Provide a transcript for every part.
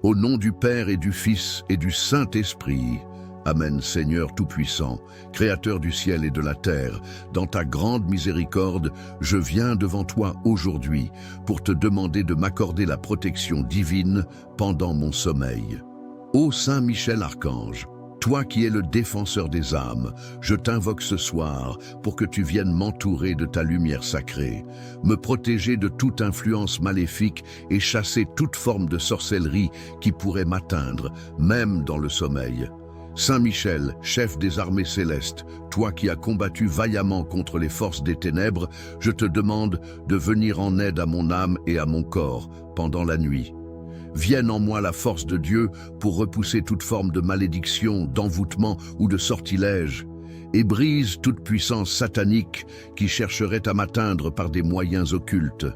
Au nom du Père et du Fils et du Saint-Esprit. Amen. Seigneur Tout-Puissant, Créateur du ciel et de la terre, dans ta grande miséricorde, je viens devant toi aujourd'hui pour te demander de m'accorder la protection divine pendant mon sommeil. Ô Saint Michel Archange, toi qui es le défenseur des âmes, je t'invoque ce soir pour que tu viennes m'entourer de ta lumière sacrée, me protéger de toute influence maléfique et chasser toute forme de sorcellerie qui pourrait m'atteindre, même dans le sommeil. Saint Michel, chef des armées célestes, toi qui as combattu vaillamment contre les forces des ténèbres, je te demande de venir en aide à mon âme et à mon corps pendant la nuit. Vienne en moi la force de Dieu pour repousser toute forme de malédiction, d'envoûtement ou de sortilège, et brise toute puissance satanique qui chercherait à m'atteindre par des moyens occultes.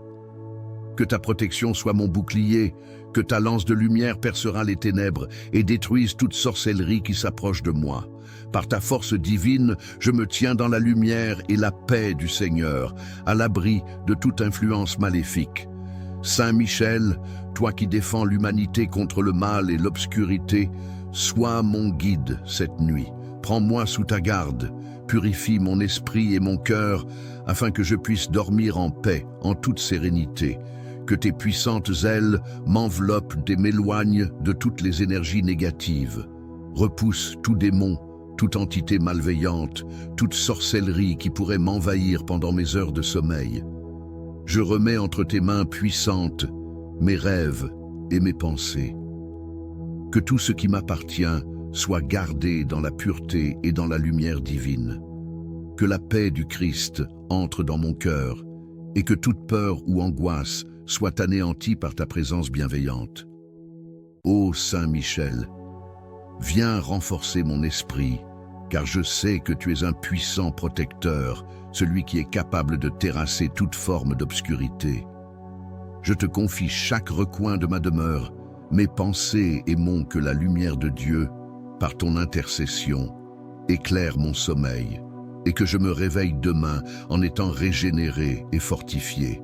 Que ta protection soit mon bouclier, que ta lance de lumière percera les ténèbres et détruise toute sorcellerie qui s'approche de moi. Par ta force divine, je me tiens dans la lumière et la paix du Seigneur, à l'abri de toute influence maléfique. Saint Michel, toi qui défends l'humanité contre le mal et l'obscurité, sois mon guide cette nuit. Prends-moi sous ta garde, purifie mon esprit et mon cœur, afin que je puisse dormir en paix, en toute sérénité. Que tes puissantes ailes m'enveloppent et m'éloignent de toutes les énergies négatives. Repousse tout démon, toute entité malveillante, toute sorcellerie qui pourrait m'envahir pendant mes heures de sommeil. Je remets entre tes mains puissantes mes rêves et mes pensées. Que tout ce qui m'appartient soit gardé dans la pureté et dans la lumière divine. Que la paix du Christ entre dans mon cœur et que toute peur ou angoisse soit anéantie par ta présence bienveillante. Ô Saint Michel, viens renforcer mon esprit, car je sais que tu es un puissant protecteur, celui qui est capable de terrasser toute forme d'obscurité. Je te confie chaque recoin de ma demeure, mes pensées aimons que la lumière de Dieu, par ton intercession, éclaire mon sommeil, et que je me réveille demain en étant régénéré et fortifié,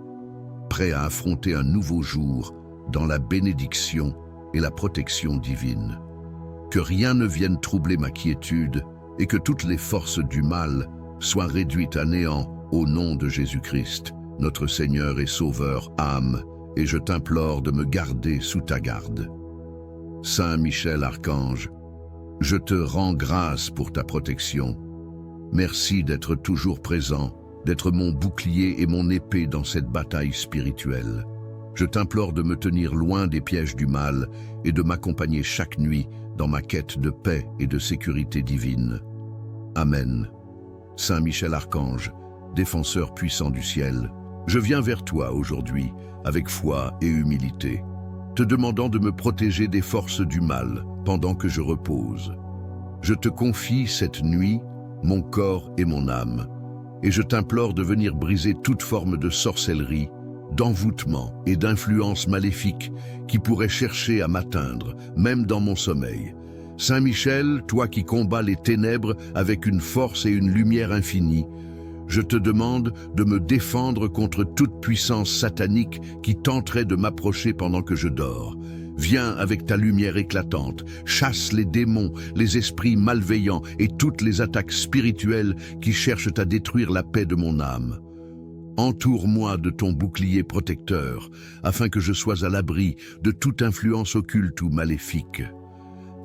prêt à affronter un nouveau jour dans la bénédiction et la protection divine. Que rien ne vienne troubler ma quiétude et que toutes les forces du mal soient réduites à néant au nom de Jésus-Christ, notre Seigneur et Sauveur. Âme, et je t'implore de me garder sous ta garde. Saint Michel Archange, je te rends grâce pour ta protection. Merci d'être toujours présent, d'être mon bouclier et mon épée dans cette bataille spirituelle. Je t'implore de me tenir loin des pièges du mal et de m'accompagner chaque nuit dans ma quête de paix et de sécurité divine. Amen. Saint Michel Archange, défenseur puissant du ciel, je viens vers toi aujourd'hui avec foi et humilité, te demandant de me protéger des forces du mal pendant que je repose. Je te confie cette nuit mon corps et mon âme, et je t'implore de venir briser toute forme de sorcellerie, d'envoûtement et d'influence maléfique qui pourrait chercher à m'atteindre, même dans mon sommeil. Saint Michel, toi qui combats les ténèbres avec une force et une lumière infinie, je te demande de me défendre contre toute puissance satanique qui tenterait de m'approcher pendant que je dors. Viens avec ta lumière éclatante, chasse les démons, les esprits malveillants et toutes les attaques spirituelles qui cherchent à détruire la paix de mon âme. Entoure-moi de ton bouclier protecteur, afin que je sois à l'abri de toute influence occulte ou maléfique.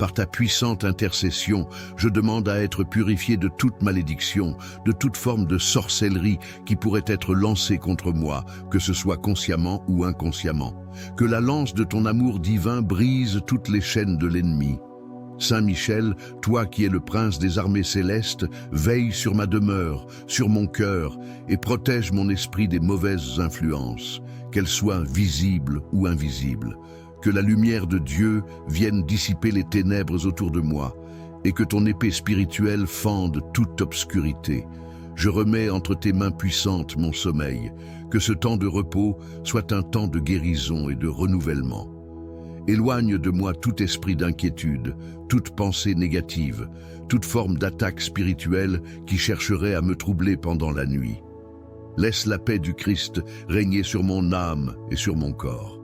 Par ta puissante intercession, je demande à être purifié de toute malédiction, de toute forme de sorcellerie qui pourrait être lancée contre moi, que ce soit consciemment ou inconsciemment. Que la lance de ton amour divin brise toutes les chaînes de l'ennemi. Saint Michel, toi qui es le prince des armées célestes, veille sur ma demeure, sur mon cœur, et protège mon esprit des mauvaises influences, qu'elles soient visibles ou invisibles. Que la lumière de Dieu vienne dissiper les ténèbres autour de moi, et que ton épée spirituelle fende toute obscurité. Je remets entre tes mains puissantes mon sommeil, que ce temps de repos soit un temps de guérison et de renouvellement. Éloigne de moi tout esprit d'inquiétude, toute pensée négative, toute forme d'attaque spirituelle qui chercherait à me troubler pendant la nuit. Laisse la paix du Christ régner sur mon âme et sur mon corps.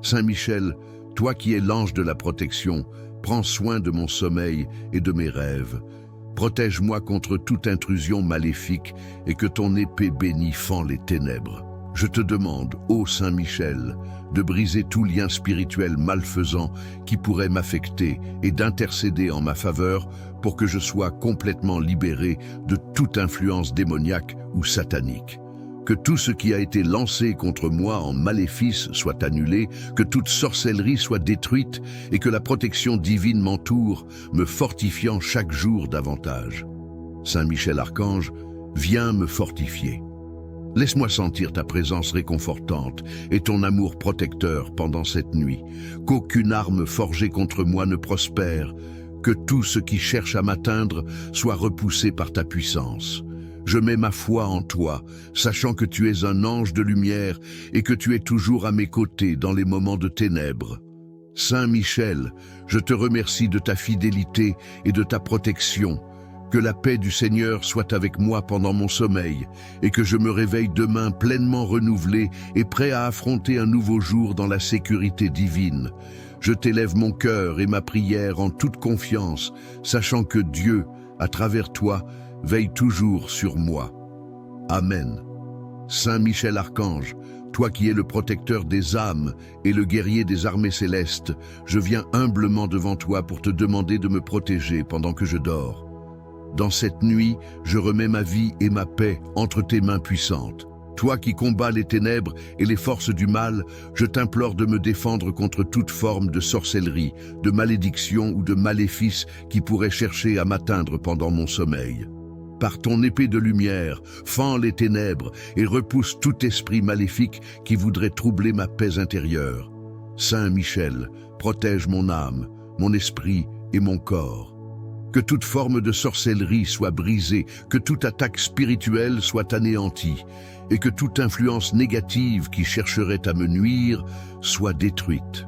Saint Michel, Toi qui es l'ange de la protection, prends soin de mon sommeil et de mes rêves. Protège-moi contre toute intrusion maléfique et que ton épée bénie fend les ténèbres. Je te demande, ô Saint Michel, de briser tout lien spirituel malfaisant qui pourrait m'affecter et d'intercéder en ma faveur pour que je sois complètement libéré de toute influence démoniaque ou satanique. Que tout ce qui a été lancé contre moi en maléfice soit annulé, que toute sorcellerie soit détruite et que la protection divine m'entoure, me fortifiant chaque jour davantage. Saint Michel Archange, viens me fortifier. Laisse-moi sentir ta présence réconfortante et ton amour protecteur pendant cette nuit. Qu'aucune arme forgée contre moi ne prospère, que tout ce qui cherche à m'atteindre soit repoussé par ta puissance. Je mets ma foi en toi, sachant que tu es un ange de lumière et que tu es toujours à mes côtés dans les moments de ténèbres. Saint Michel, je te remercie de ta fidélité et de ta protection. Que la paix du Seigneur soit avec moi pendant mon sommeil et que je me réveille demain pleinement renouvelé et prêt à affronter un nouveau jour dans la sécurité divine. Je t'élève mon cœur et ma prière en toute confiance, sachant que Dieu, à travers toi, veille toujours sur moi. Amen. Saint Michel Archange, toi qui es le protecteur des âmes et le guerrier des armées célestes, je viens humblement devant toi pour te demander de me protéger pendant que je dors. Dans cette nuit, je remets ma vie et ma paix entre tes mains puissantes. Toi qui combats les ténèbres et les forces du mal, je t'implore de me défendre contre toute forme de sorcellerie, de malédiction ou de maléfice qui pourrait chercher à m'atteindre pendant mon sommeil. Par ton épée de lumière, fends les ténèbres et repousse tout esprit maléfique qui voudrait troubler ma paix intérieure. Saint Michel, protège mon âme, mon esprit et mon corps. Que toute forme de sorcellerie soit brisée, que toute attaque spirituelle soit anéantie, et que toute influence négative qui chercherait à me nuire soit détruite.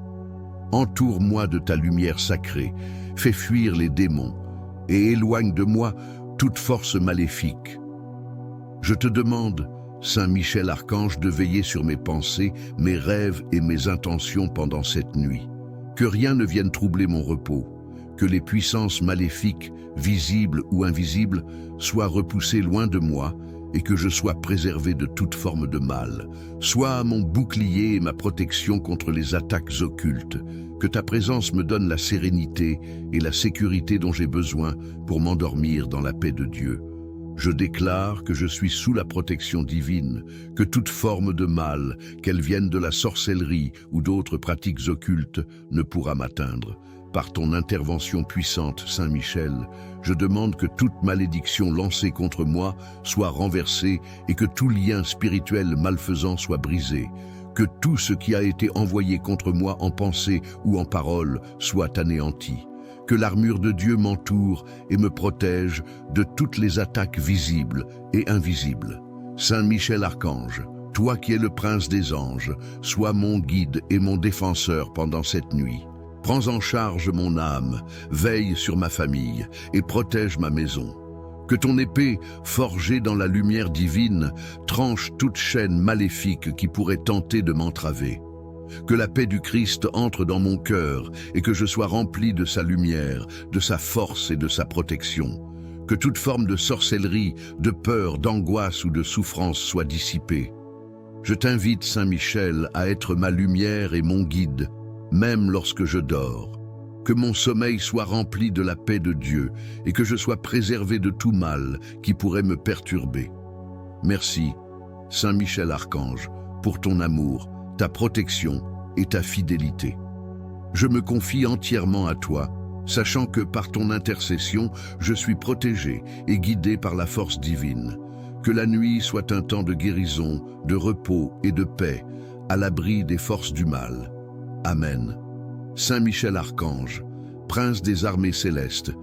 Entoure-moi de ta lumière sacrée, fais fuir les démons, et éloigne de moi toute force maléfique. Je te demande, Saint Michel Archange, de veiller sur mes pensées, mes rêves et mes intentions pendant cette nuit. Que rien ne vienne troubler mon repos, que les puissances maléfiques, visibles ou invisibles, soient repoussées loin de moi et que je sois préservé de toute forme de mal. Sois mon bouclier et ma protection contre les attaques occultes. Que ta présence me donne la sérénité et la sécurité dont j'ai besoin pour m'endormir dans la paix de Dieu. Je déclare que je suis sous la protection divine, que toute forme de mal, qu'elle vienne de la sorcellerie ou d'autres pratiques occultes, ne pourra m'atteindre. Par ton intervention puissante, Saint Michel, je demande que toute malédiction lancée contre moi soit renversée et que tout lien spirituel malfaisant soit brisé. Que tout ce qui a été envoyé contre moi en pensée ou en parole soit anéanti. Que l'armure de Dieu m'entoure et me protège de toutes les attaques visibles et invisibles. Saint Michel Archange, toi qui es le prince des anges, sois mon guide et mon défenseur pendant cette nuit. Prends en charge mon âme, veille sur ma famille et protège ma maison. Que ton épée, forgée dans la lumière divine, tranche toute chaîne maléfique qui pourrait tenter de m'entraver. Que la paix du Christ entre dans mon cœur et que je sois rempli de sa lumière, de sa force et de sa protection. Que toute forme de sorcellerie, de peur, d'angoisse ou de souffrance soit dissipée. Je t'invite, Saint Michel, à être ma lumière et mon guide, même lorsque je dors. Que mon sommeil soit rempli de la paix de Dieu et que je sois préservé de tout mal qui pourrait me perturber. Merci, Saint Michel Archange, pour ton amour, ta protection et ta fidélité. Je me confie entièrement à toi, sachant que par ton intercession, je suis protégé et guidé par la force divine. Que la nuit soit un temps de guérison, de repos et de paix, à l'abri des forces du mal. Amen. Saint Michel Archange, prince des armées célestes,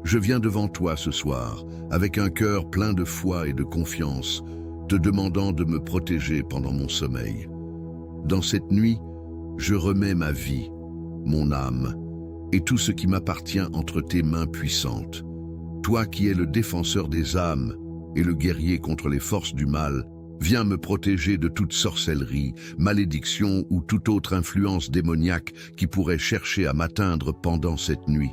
je viens devant toi ce soir, avec un cœur plein de foi et de confiance, te demandant de me protéger pendant mon sommeil. Dans cette nuit, je remets ma vie, mon âme, et tout ce qui m'appartient entre tes mains puissantes. Toi qui es le défenseur des âmes et le guerrier contre les forces du mal, Viens me protéger de toute sorcellerie, malédiction ou toute autre influence démoniaque qui pourrait chercher à m'atteindre pendant cette nuit.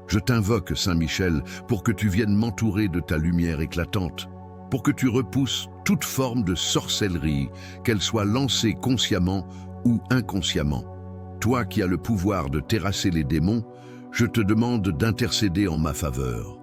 Je t'invoque, Saint Michel, pour que tu viennes m'entourer de ta lumière éclatante, pour que tu repousses toute forme de sorcellerie, qu'elle soit lancée consciemment ou inconsciemment. Toi qui as le pouvoir de terrasser les démons, je te demande d'intercéder en ma faveur.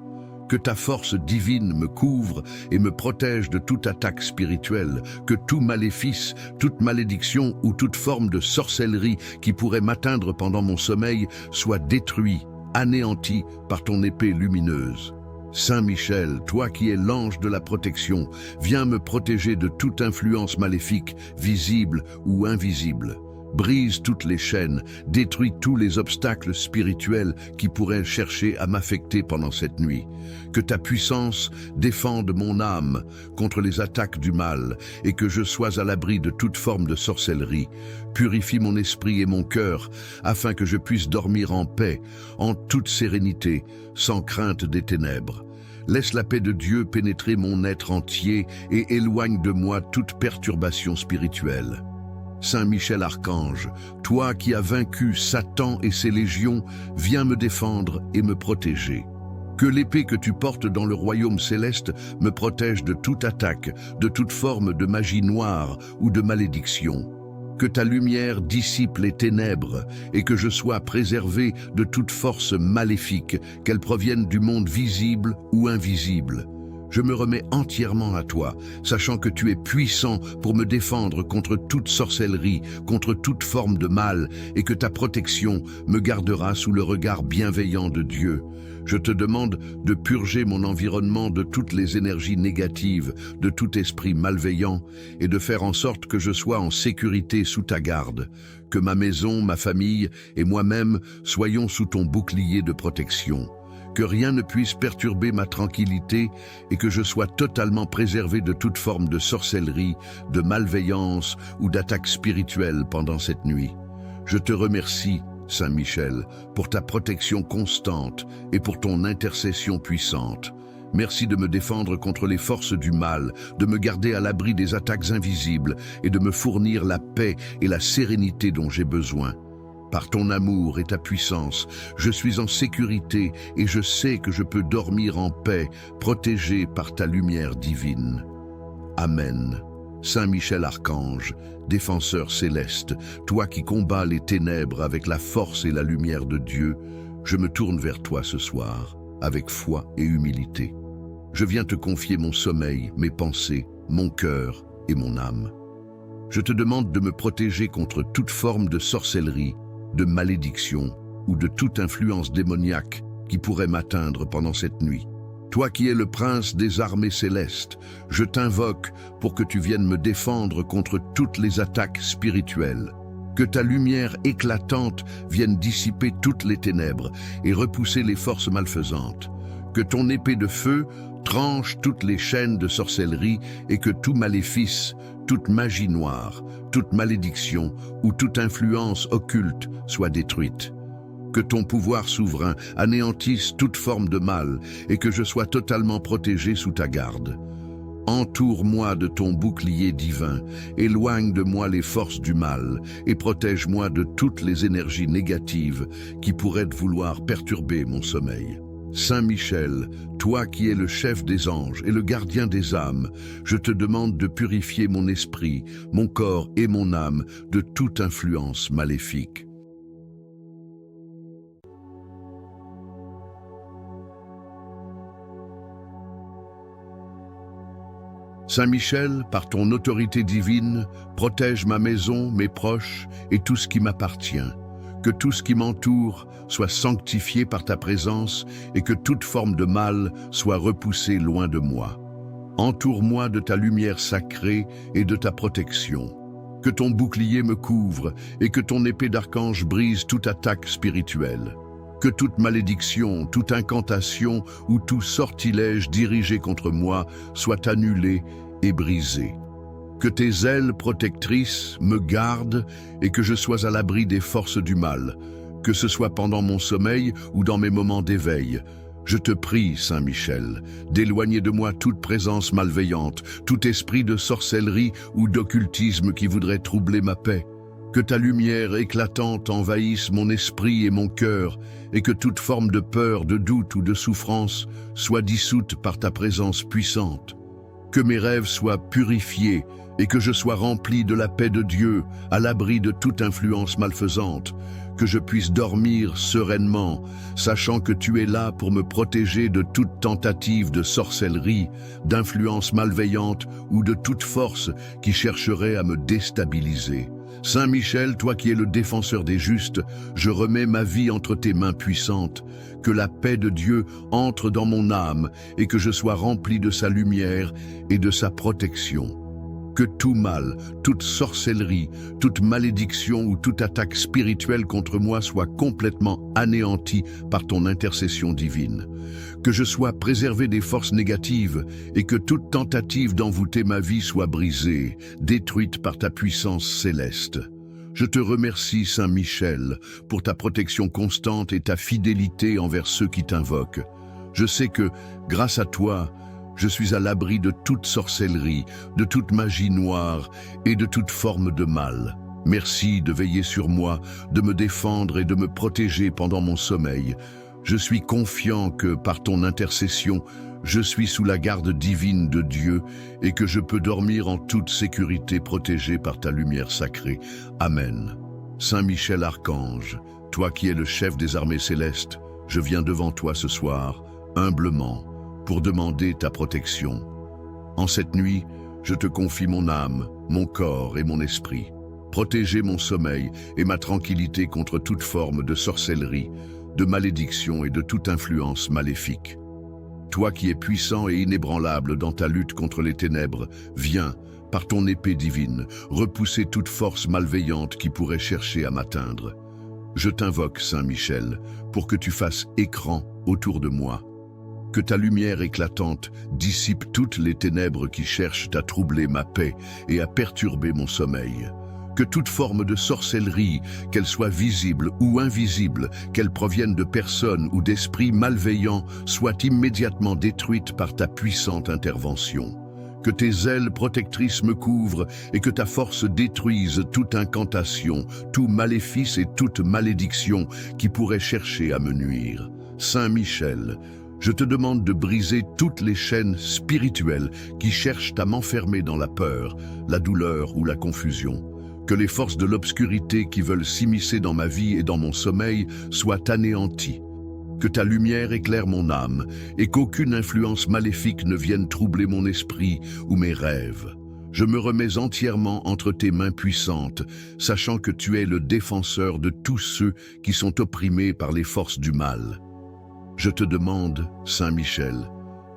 Que ta force divine me couvre et me protège de toute attaque spirituelle, que tout maléfice, toute malédiction ou toute forme de sorcellerie qui pourrait m'atteindre pendant mon sommeil soit détruit, anéanti par ton épée lumineuse. Saint Michel, toi qui es l'ange de la protection, viens me protéger de toute influence maléfique, visible ou invisible. Brise toutes les chaînes, détruis tous les obstacles spirituels qui pourraient chercher à m'affecter pendant cette nuit. Que ta puissance défende mon âme contre les attaques du mal et que je sois à l'abri de toute forme de sorcellerie. Purifie mon esprit et mon cœur afin que je puisse dormir en paix, en toute sérénité, sans crainte des ténèbres. Laisse la paix de Dieu pénétrer mon être entier et éloigne de moi toute perturbation spirituelle. Saint Michel Archange, toi qui as vaincu Satan et ses légions, viens me défendre et me protéger. Que l'épée que tu portes dans le royaume céleste me protège de toute attaque, de toute forme de magie noire ou de malédiction. Que ta lumière dissipe les ténèbres et que je sois préservé de toute force maléfique, qu'elle provienne du monde visible ou invisible. Je me remets entièrement à toi, sachant que tu es puissant pour me défendre contre toute sorcellerie, contre toute forme de mal, et que ta protection me gardera sous le regard bienveillant de Dieu. Je te demande de purger mon environnement de toutes les énergies négatives, de tout esprit malveillant, et de faire en sorte que je sois en sécurité sous ta garde. Que ma maison, ma famille et moi-même soyons sous ton bouclier de protection. Que rien ne puisse perturber ma tranquillité et que je sois totalement préservé de toute forme de sorcellerie, de malveillance ou d'attaque spirituelle pendant cette nuit. Je te remercie, Saint Michel, pour ta protection constante et pour ton intercession puissante. Merci de me défendre contre les forces du mal, de me garder à l'abri des attaques invisibles et de me fournir la paix et la sérénité dont j'ai besoin. Par ton amour et ta puissance, je suis en sécurité et je sais que je peux dormir en paix, protégé par ta lumière divine. Amen. Saint Michel Archange, défenseur céleste, toi qui combats les ténèbres avec la force et la lumière de Dieu, je me tourne vers toi ce soir, avec foi et humilité. Je viens te confier mon sommeil, mes pensées, mon cœur et mon âme. Je te demande de me protéger contre toute forme de sorcellerie, de malédiction ou de toute influence démoniaque qui pourrait m'atteindre pendant cette nuit. Toi qui es le prince des armées célestes, je t'invoque pour que tu viennes me défendre contre toutes les attaques spirituelles. Que ta lumière éclatante vienne dissiper toutes les ténèbres et repousser les forces malfaisantes. Que ton épée de feu tranche toutes les chaînes de sorcellerie et que tout maléfice, toute magie noire, toute malédiction ou toute influence occulte soit détruite. Que ton pouvoir souverain anéantisse toute forme de mal et que je sois totalement protégé sous ta garde. Entoure-moi de ton bouclier divin, éloigne de moi les forces du mal et protège-moi de toutes les énergies négatives qui pourraient vouloir perturber mon sommeil. Saint Michel, toi qui es le chef des anges et le gardien des âmes, je te demande de purifier mon esprit, mon corps et mon âme de toute influence maléfique. Saint Michel, par ton autorité divine, protège ma maison, mes proches et tout ce qui m'appartient. Que tout ce qui m'entoure soit sanctifié par ta présence et que toute forme de mal soit repoussée loin de moi. Entoure-moi de ta lumière sacrée et de ta protection. Que ton bouclier me couvre et que ton épée d'archange brise toute attaque spirituelle. Que toute malédiction, toute incantation ou tout sortilège dirigé contre moi soit annulé et brisé. Que tes ailes protectrices me gardent et que je sois à l'abri des forces du mal, que ce soit pendant mon sommeil ou dans mes moments d'éveil. Je te prie, Saint Michel, d'éloigner de moi toute présence malveillante, tout esprit de sorcellerie ou d'occultisme qui voudrait troubler ma paix. Que ta lumière éclatante envahisse mon esprit et mon cœur, et que toute forme de peur, de doute ou de souffrance soit dissoute par ta présence puissante. Que mes rêves soient purifiés et que je sois rempli de la paix de Dieu, à l'abri de toute influence malfaisante. Que je puisse dormir sereinement, sachant que tu es là pour me protéger de toute tentative de sorcellerie, d'influence malveillante ou de toute force qui chercherait à me déstabiliser. Saint Michel, toi qui es le défenseur des justes, je remets ma vie entre tes mains puissantes. Que la paix de Dieu entre dans mon âme et que je sois rempli de sa lumière et de sa protection. Que tout mal, toute sorcellerie, toute malédiction ou toute attaque spirituelle contre moi soit complètement anéantie par ton intercession divine. Que je sois préservé des forces négatives et que toute tentative d'envoûter ma vie soit brisée, détruite par ta puissance céleste. Je te remercie, Saint Michel, pour ta protection constante et ta fidélité envers ceux qui t'invoquent. Je sais que, grâce à toi, je suis à l'abri de toute sorcellerie, de toute magie noire et de toute forme de mal. Merci de veiller sur moi, de me défendre et de me protéger pendant mon sommeil. Je suis confiant que, par ton intercession, je suis sous la garde divine de Dieu et que je peux dormir en toute sécurité protégé par ta lumière sacrée. Amen. Saint Michel Archange, toi qui es le chef des armées célestes, je viens devant toi ce soir, humblement, pour demander ta protection. En cette nuit, je te confie mon âme, mon corps et mon esprit. Protégez mon sommeil et ma tranquillité contre toute forme de sorcellerie, de malédiction et de toute influence maléfique. Toi qui es puissant et inébranlable dans ta lutte contre les ténèbres, viens, par ton épée divine, repousser toute force malveillante qui pourrait chercher à m'atteindre. Je t'invoque, Saint Michel, pour que tu fasses écran autour de moi. Que ta lumière éclatante dissipe toutes les ténèbres qui cherchent à troubler ma paix et à perturber mon sommeil. Que toute forme de sorcellerie, qu'elle soit visible ou invisible, qu'elle provienne de personnes ou d'esprits malveillants, soit immédiatement détruite par ta puissante intervention. Que tes ailes protectrices me couvrent et que ta force détruise toute incantation, tout maléfice et toute malédiction qui pourrait chercher à me nuire. Saint Michel, je te demande de briser toutes les chaînes spirituelles qui cherchent à m'enfermer dans la peur, la douleur ou la confusion. Que les forces de l'obscurité qui veulent s'immiscer dans ma vie et dans mon sommeil soient anéanties. Que ta lumière éclaire mon âme et qu'aucune influence maléfique ne vienne troubler mon esprit ou mes rêves. Je me remets entièrement entre tes mains puissantes, sachant que tu es le défenseur de tous ceux qui sont opprimés par les forces du mal. Je te demande, Saint Michel,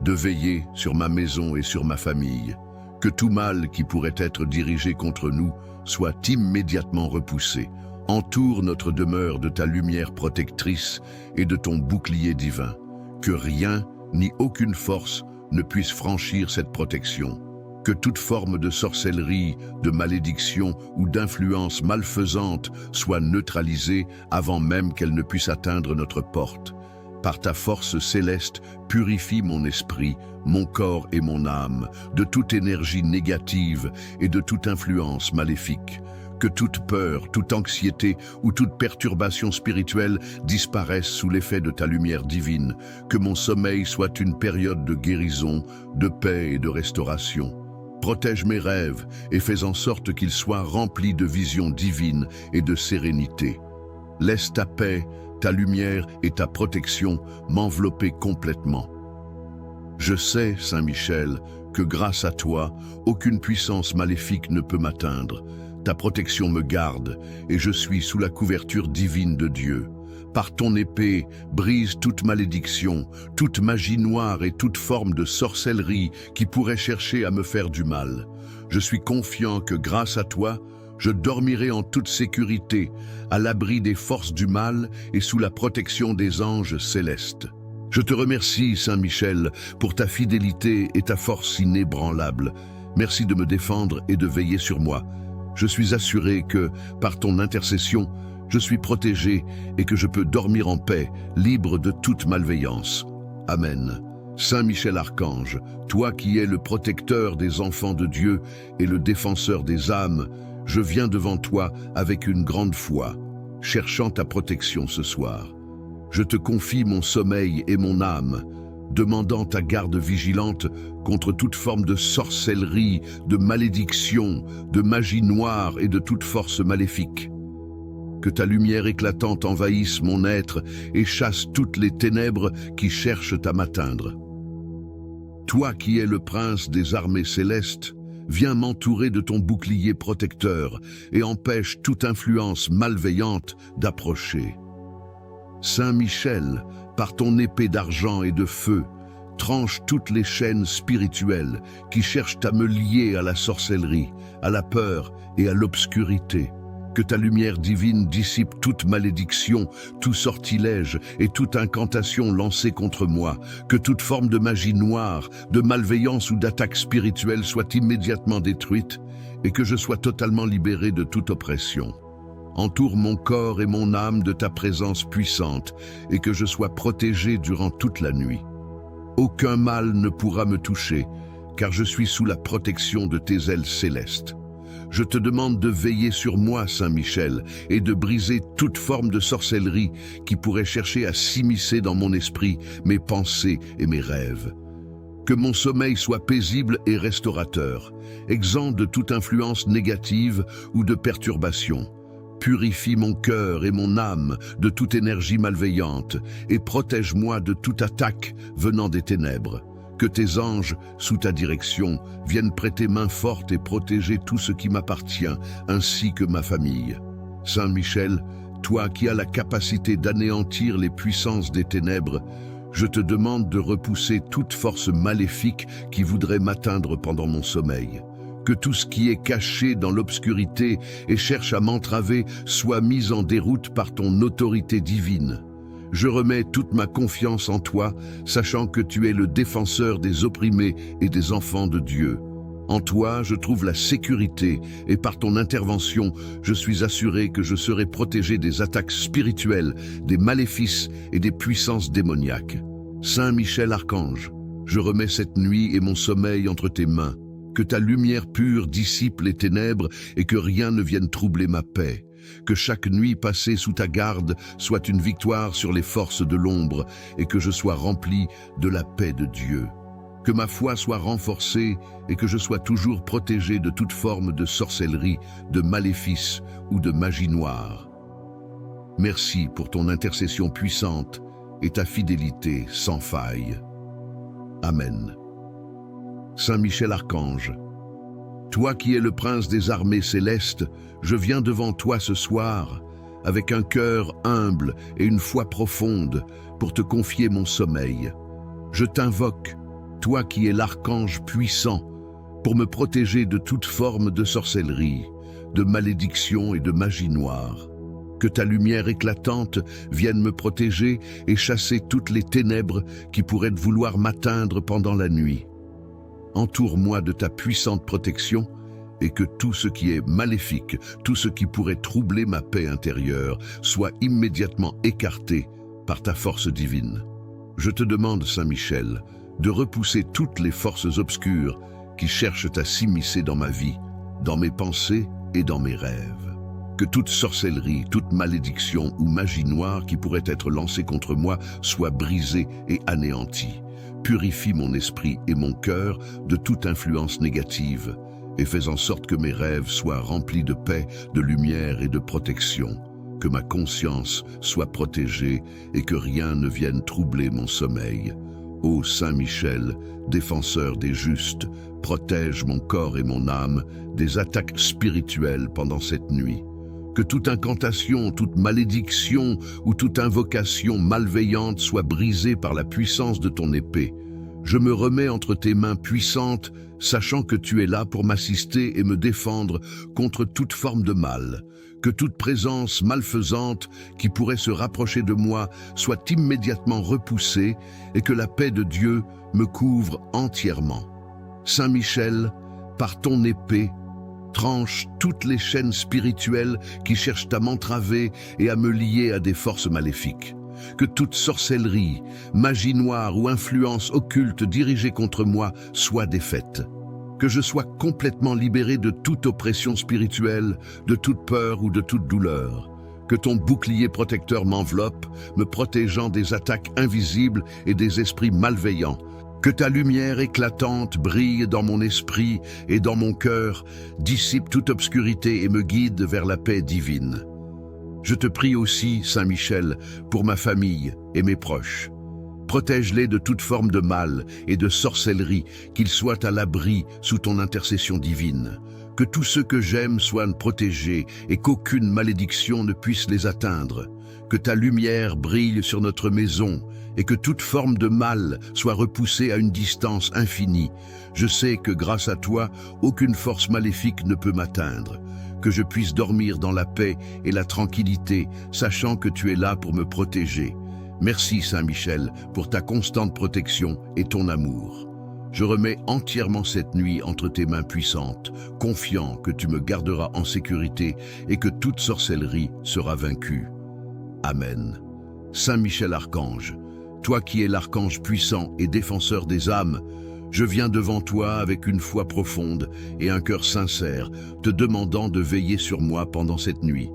de veiller sur ma maison et sur ma famille, que tout mal qui pourrait être dirigé contre nous soit immédiatement repoussé. Entoure notre demeure de ta lumière protectrice et de ton bouclier divin, que rien ni aucune force ne puisse franchir cette protection. Que toute forme de sorcellerie, de malédiction ou d'influence malfaisante soit neutralisée avant même qu'elle ne puisse atteindre notre porte. Par ta force céleste, purifie mon esprit, mon corps et mon âme de toute énergie négative et de toute influence maléfique. Que toute peur, toute anxiété ou toute perturbation spirituelle disparaisse sous l'effet de ta lumière divine. Que mon sommeil soit une période de guérison, de paix et de restauration. Protège mes rêves et fais en sorte qu'ils soient remplis de visions divines et de sérénité. Laisse ta paix, ta lumière et ta protection m'envelopper complètement. Je sais, Saint Michel, que grâce à toi, aucune puissance maléfique ne peut m'atteindre. Ta protection me garde et je suis sous la couverture divine de Dieu. Par ton épée, brise toute malédiction, toute magie noire et toute forme de sorcellerie qui pourrait chercher à me faire du mal. Je suis confiant que grâce à toi, je dormirai en toute sécurité, à l'abri des forces du mal et sous la protection des anges célestes. Je te remercie, Saint Michel, pour ta fidélité et ta force inébranlable. Merci de me défendre et de veiller sur moi. Je suis assuré que, par ton intercession, je suis protégé et que je peux dormir en paix, libre de toute malveillance. Amen. Saint Michel Archange, toi qui es le protecteur des enfants de Dieu et le défenseur des âmes, je viens devant toi avec une grande foi, cherchant ta protection ce soir. Je te confie mon sommeil et mon âme, demandant ta garde vigilante contre toute forme de sorcellerie, de malédiction, de magie noire et de toute force maléfique. Que ta lumière éclatante envahisse mon être et chasse toutes les ténèbres qui cherchent à m'atteindre. Toi qui es le prince des armées célestes, viens m'entourer de ton bouclier protecteur et empêche toute influence malveillante d'approcher. Saint Michel, par ton épée d'argent et de feu, tranche toutes les chaînes spirituelles qui cherchent à me lier à la sorcellerie, à la peur et à l'obscurité. Que ta lumière divine dissipe toute malédiction, tout sortilège et toute incantation lancée contre moi. Que toute forme de magie noire, de malveillance ou d'attaque spirituelle soit immédiatement détruite et que je sois totalement libéré de toute oppression. Entoure mon corps et mon âme de ta présence puissante et que je sois protégé durant toute la nuit. Aucun mal ne pourra me toucher, car je suis sous la protection de tes ailes célestes. Je te demande de veiller sur moi, Saint Michel, et de briser toute forme de sorcellerie qui pourrait chercher à s'immiscer dans mon esprit, mes pensées et mes rêves. Que mon sommeil soit paisible et restaurateur, exempt de toute influence négative ou de perturbation. Purifie mon cœur et mon âme de toute énergie malveillante et protège-moi de toute attaque venant des ténèbres. Que tes anges, sous ta direction, viennent prêter main forte et protéger tout ce qui m'appartient, ainsi que ma famille. Saint Michel, toi qui as la capacité d'anéantir les puissances des ténèbres, je te demande de repousser toute force maléfique qui voudrait m'atteindre pendant mon sommeil. Que tout ce qui est caché dans l'obscurité et cherche à m'entraver soit mis en déroute par ton autorité divine. Je remets toute ma confiance en toi, sachant que tu es le défenseur des opprimés et des enfants de Dieu. En toi, je trouve la sécurité et par ton intervention, je suis assuré que je serai protégé des attaques spirituelles, des maléfices et des puissances démoniaques. Saint Michel Archange, je remets cette nuit et mon sommeil entre tes mains. Que ta lumière pure dissipe les ténèbres et que rien ne vienne troubler ma paix. Que chaque nuit passée sous ta garde soit une victoire sur les forces de l'ombre et que je sois rempli de la paix de Dieu. Que ma foi soit renforcée et que je sois toujours protégé de toute forme de sorcellerie, de maléfice ou de magie noire. Merci pour ton intercession puissante et ta fidélité sans faille. Amen. Saint Michel Archange, toi qui es le prince des armées célestes, je viens devant toi ce soir, avec un cœur humble et une foi profonde, pour te confier mon sommeil. Je t'invoque, toi qui es l'archange puissant, pour me protéger de toute forme de sorcellerie, de malédiction et de magie noire. Que ta lumière éclatante vienne me protéger et chasser toutes les ténèbres qui pourraient vouloir m'atteindre pendant la nuit. Entoure-moi de ta puissante protection et que tout ce qui est maléfique, tout ce qui pourrait troubler ma paix intérieure, soit immédiatement écarté par ta force divine. Je te demande, Saint Michel, de repousser toutes les forces obscures qui cherchent à s'immiscer dans ma vie, dans mes pensées et dans mes rêves. Que toute sorcellerie, toute malédiction ou magie noire qui pourrait être lancée contre moi soit brisée et anéantie. Purifie mon esprit et mon cœur de toute influence négative et fais en sorte que mes rêves soient remplis de paix, de lumière et de protection. Que ma conscience soit protégée et que rien ne vienne troubler mon sommeil. Ô Saint Michel, défenseur des justes, protège mon corps et mon âme des attaques spirituelles pendant cette nuit. Que toute incantation, toute malédiction ou toute invocation malveillante soit brisée par la puissance de ton épée. Je me remets entre tes mains puissantes, sachant que tu es là pour m'assister et me défendre contre toute forme de mal. Que toute présence malfaisante qui pourrait se rapprocher de moi soit immédiatement repoussée et que la paix de Dieu me couvre entièrement. Saint Michel, par ton épée, tranche toutes les chaînes spirituelles qui cherchent à m'entraver et à me lier à des forces maléfiques. que toute sorcellerie, magie noire ou influence occulte dirigée contre moi soit défaite. Que je sois complètement libéré de toute oppression spirituelle, de toute peur ou de toute douleur. Que ton bouclier protecteur m'enveloppe, me protégeant des attaques invisibles et des esprits malveillants. Que ta lumière éclatante brille dans mon esprit et dans mon cœur, dissipe toute obscurité et me guide vers la paix divine. Je te prie aussi, Saint Michel, pour ma famille et mes proches. Protège-les de toute forme de mal et de sorcellerie, qu'ils soient à l'abri sous ton intercession divine. Que tous ceux que j'aime soient protégés et qu'aucune malédiction ne puisse les atteindre. Que ta lumière brille sur notre maison et que toute forme de mal soit repoussée à une distance infinie. Je sais que grâce à toi, aucune force maléfique ne peut m'atteindre. Que je puisse dormir dans la paix et la tranquillité, sachant que tu es là pour me protéger. Merci Saint Michel pour ta constante protection et ton amour. Je remets entièrement cette nuit entre tes mains puissantes, confiant que tu me garderas en sécurité et que toute sorcellerie sera vaincue. Amen. Saint Michel Archange, toi qui es l'archange puissant et défenseur des âmes, je viens devant toi avec une foi profonde et un cœur sincère, te demandant de veiller sur moi pendant cette nuit.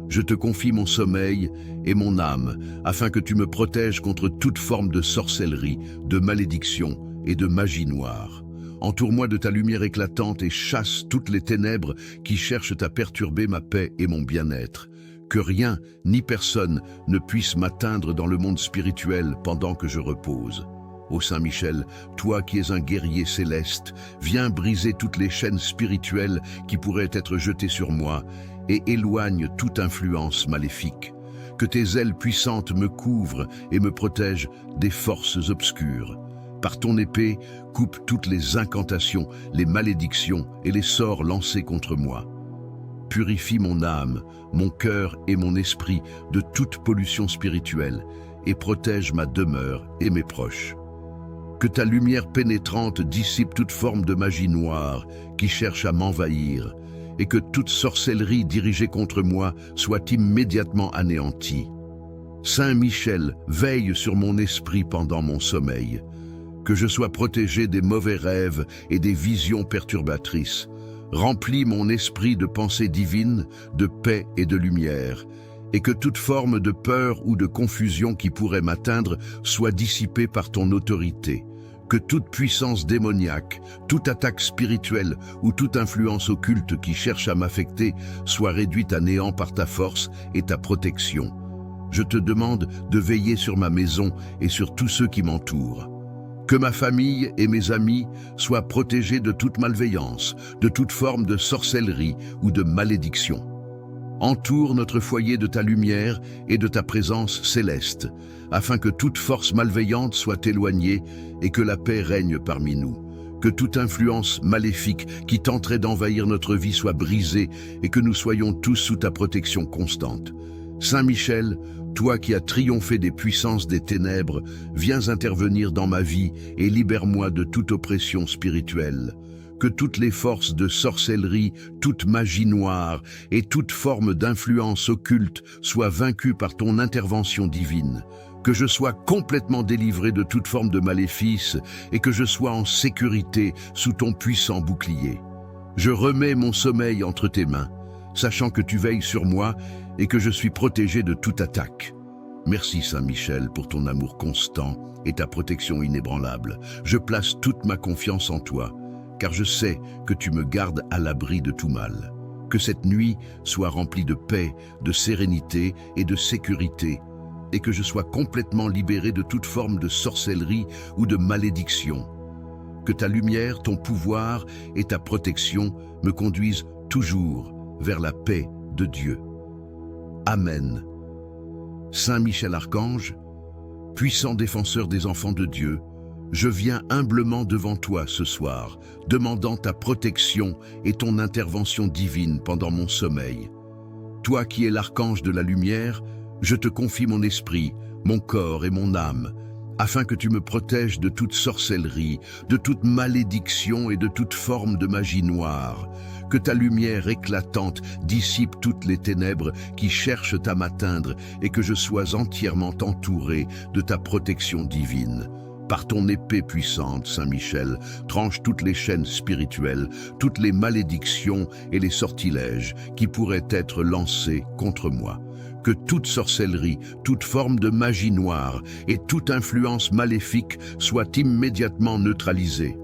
Je te confie mon sommeil et mon âme, afin que tu me protèges contre toute forme de sorcellerie, de malédiction et de magie noire. Entoure-moi de ta lumière éclatante et chasse toutes les ténèbres qui cherchent à perturber ma paix et mon bien-être. Que rien ni personne ne puisse m'atteindre dans le monde spirituel pendant que je repose. Ô Saint Michel, toi qui es un guerrier céleste, viens briser toutes les chaînes spirituelles qui pourraient être jetées sur moi et éloigne toute influence maléfique. Que tes ailes puissantes me couvrent et me protègent des forces obscures. Par ton épée, coupe toutes les incantations, les malédictions et les sorts lancés contre moi. Purifie mon âme, mon cœur et mon esprit de toute pollution spirituelle et protège ma demeure et mes proches. Que ta lumière pénétrante dissipe toute forme de magie noire qui cherche à m'envahir et que toute sorcellerie dirigée contre moi soit immédiatement anéantie. Saint Michel, veille sur mon esprit pendant mon sommeil. Que je sois protégé des mauvais rêves et des visions perturbatrices. Remplis mon esprit de pensées divines, de paix et de lumière, et que toute forme de peur ou de confusion qui pourrait m'atteindre soit dissipée par ton autorité. Que toute puissance démoniaque, toute attaque spirituelle ou toute influence occulte qui cherche à m'affecter soit réduite à néant par ta force et ta protection. Je te demande de veiller sur ma maison et sur tous ceux qui m'entourent. Que ma famille et mes amis soient protégés de toute malveillance, de toute forme de sorcellerie ou de malédiction. Entoure notre foyer de ta lumière et de ta présence céleste, afin que toute force malveillante soit éloignée et que la paix règne parmi nous. Que toute influence maléfique qui tenterait d'envahir notre vie soit brisée et que nous soyons tous sous ta protection constante. Saint Michel, toi qui as triomphé des puissances des ténèbres, viens intervenir dans ma vie et libère-moi de toute oppression spirituelle. Que toutes les forces de sorcellerie, toute magie noire et toute forme d'influence occulte soient vaincues par ton intervention divine. Que je sois complètement délivré de toute forme de maléfice et que je sois en sécurité sous ton puissant bouclier. Je remets mon sommeil entre tes mains, sachant que tu veilles sur moi et que je suis protégé de toute attaque. Merci Saint Michel pour ton amour constant et ta protection inébranlable. Je place toute ma confiance en toi, car je sais que tu me gardes à l'abri de tout mal. Que cette nuit soit remplie de paix, de sérénité et de sécurité, et que je sois complètement libéré de toute forme de sorcellerie ou de malédiction. Que ta lumière, ton pouvoir et ta protection me conduisent toujours vers la paix de Dieu. Amen. Saint Michel Archange, puissant défenseur des enfants de Dieu, je viens humblement devant toi ce soir, demandant ta protection et ton intervention divine pendant mon sommeil. Toi qui es l'archange de la lumière, je te confie mon esprit, mon corps et mon âme, afin que tu me protèges de toute sorcellerie, de toute malédiction et de toute forme de magie noire. Que ta lumière éclatante dissipe toutes les ténèbres qui cherchent à m'atteindre et que je sois entièrement entouré de ta protection divine. Par ton épée puissante, Saint Michel, tranche toutes les chaînes spirituelles, toutes les malédictions et les sortilèges qui pourraient être lancés contre moi. Que toute sorcellerie, toute forme de magie noire et toute influence maléfique soient immédiatement neutralisées.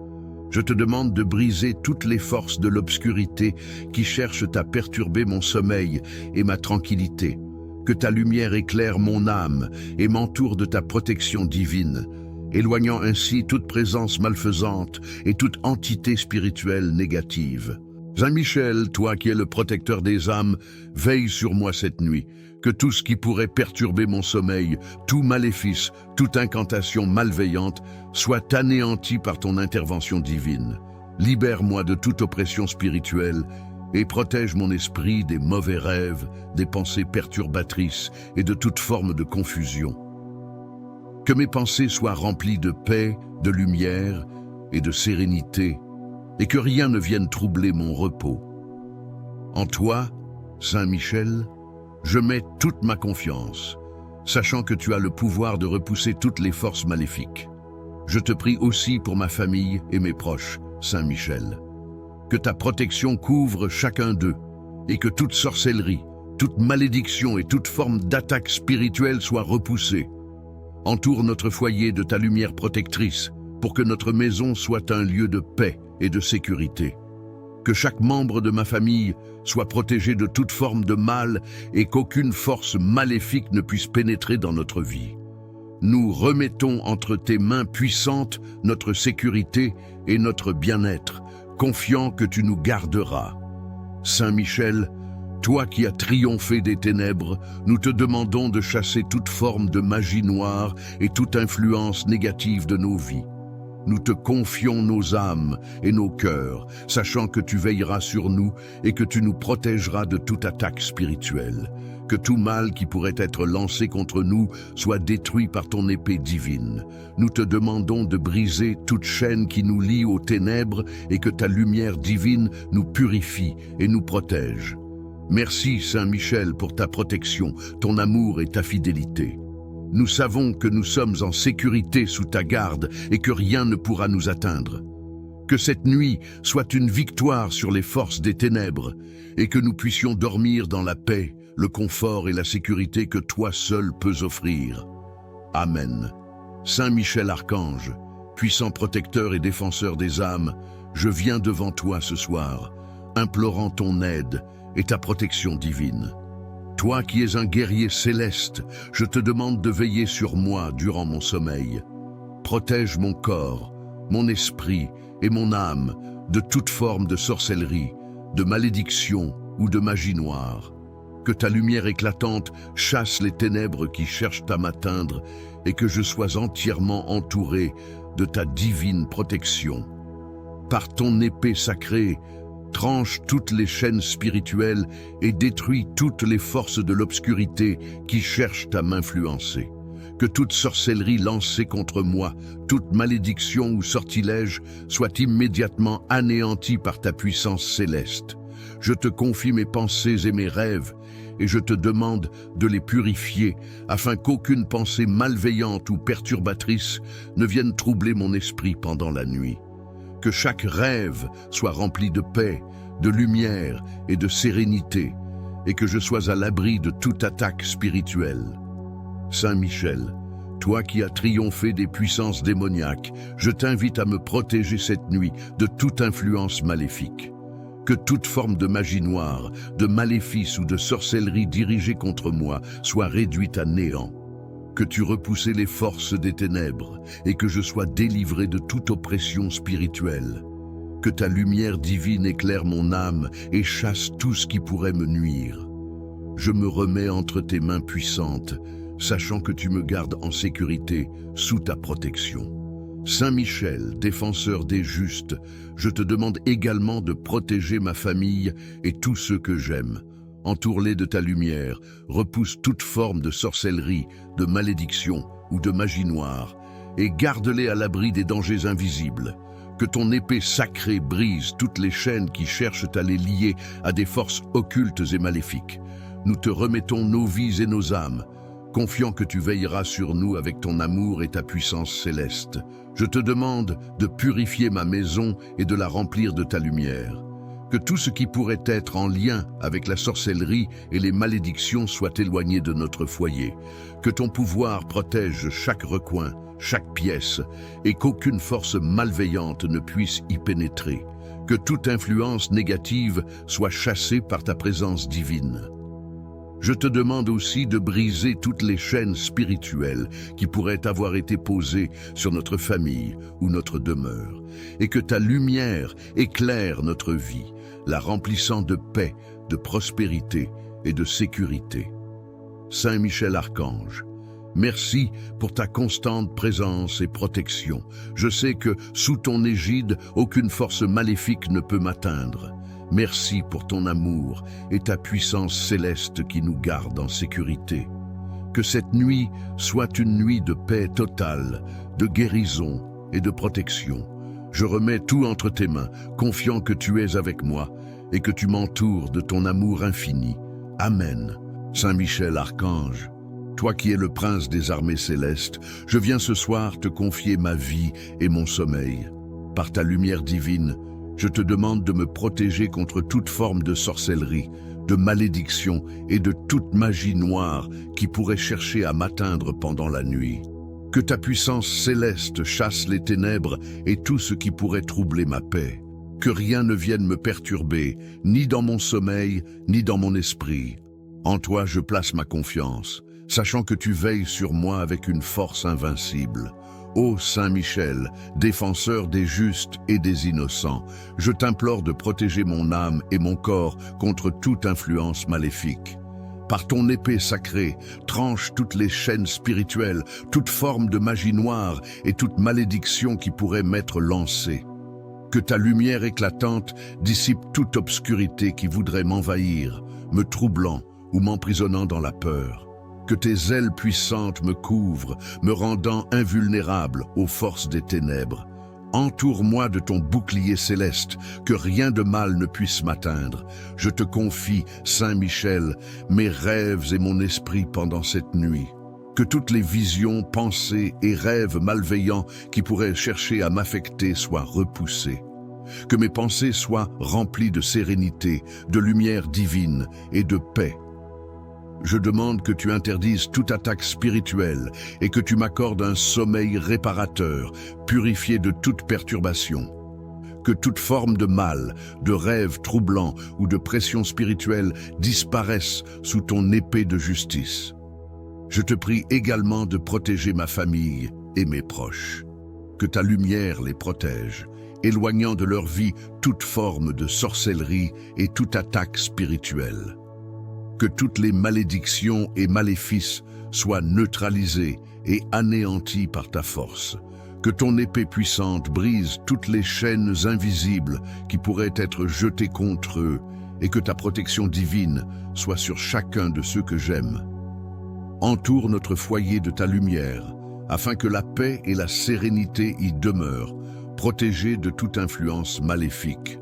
Je te demande de briser toutes les forces de l'obscurité qui cherchent à perturber mon sommeil et ma tranquillité. Que ta lumière éclaire mon âme et m'entoure de ta protection divine, éloignant ainsi toute présence malfaisante et toute entité spirituelle négative. Saint Michel, toi qui es le protecteur des âmes, veille sur moi cette nuit. Que tout ce qui pourrait perturber mon sommeil, tout maléfice, toute incantation malveillante, soit anéanti par ton intervention divine. Libère-moi de toute oppression spirituelle et protège mon esprit des mauvais rêves, des pensées perturbatrices et de toute forme de confusion. Que mes pensées soient remplies de paix, de lumière et de sérénité, et que rien ne vienne troubler mon repos. En toi, Saint Michel, je mets toute ma confiance, sachant que tu as le pouvoir de repousser toutes les forces maléfiques. Je te prie aussi pour ma famille et mes proches, Saint Michel. Que ta protection couvre chacun d'eux, et que toute sorcellerie, toute malédiction et toute forme d'attaque spirituelle soient repoussées. Entoure notre foyer de ta lumière protectrice, pour que notre maison soit un lieu de paix et de sécurité. Que chaque membre de ma famille soit protégé de toute forme de mal et qu'aucune force maléfique ne puisse pénétrer dans notre vie. Nous remettons entre tes mains puissantes notre sécurité et notre bien-être, confiants que tu nous garderas. Saint Michel, toi qui as triomphé des ténèbres, nous te demandons de chasser toute forme de magie noire et toute influence négative de nos vies. Nous te confions nos âmes et nos cœurs, sachant que tu veilleras sur nous et que tu nous protégeras de toute attaque spirituelle. Que tout mal qui pourrait être lancé contre nous soit détruit par ton épée divine. Nous te demandons de briser toute chaîne qui nous lie aux ténèbres et que ta lumière divine nous purifie et nous protège. Merci, Saint Michel, pour ta protection, ton amour et ta fidélité. Nous savons que nous sommes en sécurité sous ta garde et que rien ne pourra nous atteindre. Que cette nuit soit une victoire sur les forces des ténèbres et que nous puissions dormir dans la paix, le confort et la sécurité que toi seul peux offrir. Amen. Saint Michel Archange, puissant protecteur et défenseur des âmes, je viens devant toi ce soir, implorant ton aide et ta protection divine. Toi qui es un guerrier céleste, je te demande de veiller sur moi durant mon sommeil. Protège mon corps, mon esprit et mon âme de toute forme de sorcellerie, de malédiction ou de magie noire. Que ta lumière éclatante chasse les ténèbres qui cherchent à m'atteindre et que je sois entièrement entouré de ta divine protection. Par ton épée sacrée, tranche toutes les chaînes spirituelles et détruis toutes les forces de l'obscurité qui cherchent à m'influencer. Que toute sorcellerie lancée contre moi, toute malédiction ou sortilège soit immédiatement anéantie par ta puissance céleste. Je te confie mes pensées et mes rêves, et je te demande de les purifier afin qu'aucune pensée malveillante ou perturbatrice ne vienne troubler mon esprit pendant la nuit. Que chaque rêve soit rempli de paix, de lumière et de sérénité, et que je sois à l'abri de toute attaque spirituelle. Saint Michel, toi qui as triomphé des puissances démoniaques, je t'invite à me protéger cette nuit de toute influence maléfique. Que toute forme de magie noire, de maléfice ou de sorcellerie dirigée contre moi soit réduite à néant. Que tu repousses les forces des ténèbres et que je sois délivré de toute oppression spirituelle. Que ta lumière divine éclaire mon âme et chasse tout ce qui pourrait me nuire. Je me remets entre tes mains puissantes, sachant que tu me gardes en sécurité sous ta protection. Saint Michel, défenseur des justes, je te demande également de protéger ma famille et tous ceux que j'aime. Entoure-les de ta lumière, repousse toute forme de sorcellerie, de malédiction ou de magie noire, et garde-les à l'abri des dangers invisibles. Que ton épée sacrée brise toutes les chaînes qui cherchent à les lier à des forces occultes et maléfiques. Nous te remettons nos vies et nos âmes, confiant que tu veilleras sur nous avec ton amour et ta puissance céleste. Je te demande de purifier ma maison et de la remplir de ta lumière. Que tout ce qui pourrait être en lien avec la sorcellerie et les malédictions soit éloigné de notre foyer. Que ton pouvoir protège chaque recoin, chaque pièce, et qu'aucune force malveillante ne puisse y pénétrer. Que toute influence négative soit chassée par ta présence divine. Je te demande aussi de briser toutes les chaînes spirituelles qui pourraient avoir été posées sur notre famille ou notre demeure, et que ta lumière éclaire notre vie, la remplissant de paix, de prospérité et de sécurité. Saint Michel Archange, merci pour ta constante présence et protection. Je sais que, sous ton égide, aucune force maléfique ne peut m'atteindre. Merci pour ton amour et ta puissance céleste qui nous garde en sécurité. Que cette nuit soit une nuit de paix totale, de guérison et de protection. Je remets tout entre tes mains, confiant que tu es avec moi et que tu m'entoures de ton amour infini. Amen. Saint Michel Archange, toi qui es le prince des armées célestes, je viens ce soir te confier ma vie et mon sommeil. Par ta lumière divine, je te demande de me protéger contre toute forme de sorcellerie, de malédiction et de toute magie noire qui pourrait chercher à m'atteindre pendant la nuit. Que ta puissance céleste chasse les ténèbres et tout ce qui pourrait troubler ma paix. Que rien ne vienne me perturber, ni dans mon sommeil, ni dans mon esprit. En toi je place ma confiance, sachant que tu veilles sur moi avec une force invincible. Ô Saint Michel, défenseur des justes et des innocents, je t'implore de protéger mon âme et mon corps contre toute influence maléfique. Par ton épée sacrée, tranche toutes les chaînes spirituelles, toute forme de magie noire et toute malédiction qui pourrait m'être lancée. Que ta lumière éclatante dissipe toute obscurité qui voudrait m'envahir, me troublant ou m'emprisonnant dans la peur. Que tes ailes puissantes me couvrent, me rendant invulnérable aux forces des ténèbres. Entoure-moi de ton bouclier céleste, que rien de mal ne puisse m'atteindre. Je te confie, Saint Michel, mes rêves et mon esprit pendant cette nuit. Que toutes les visions, pensées et rêves malveillants qui pourraient chercher à m'affecter soient repoussés. Que mes pensées soient remplies de sérénité, de lumière divine et de paix. Je demande que tu interdises toute attaque spirituelle et que tu m'accordes un sommeil réparateur, purifié de toute perturbation. Que toute forme de mal, de rêve troublant ou de pression spirituelle disparaisse sous ton épée de justice. Je te prie également de protéger ma famille et mes proches. Que ta lumière les protège, éloignant de leur vie toute forme de sorcellerie et toute attaque spirituelle. Que toutes les malédictions et maléfices soient neutralisés et anéantis par ta force. Que ton épée puissante brise toutes les chaînes invisibles qui pourraient être jetées contre eux et que ta protection divine soit sur chacun de ceux que j'aime. Entoure notre foyer de ta lumière, afin que la paix et la sérénité y demeurent, protégés de toute influence maléfique.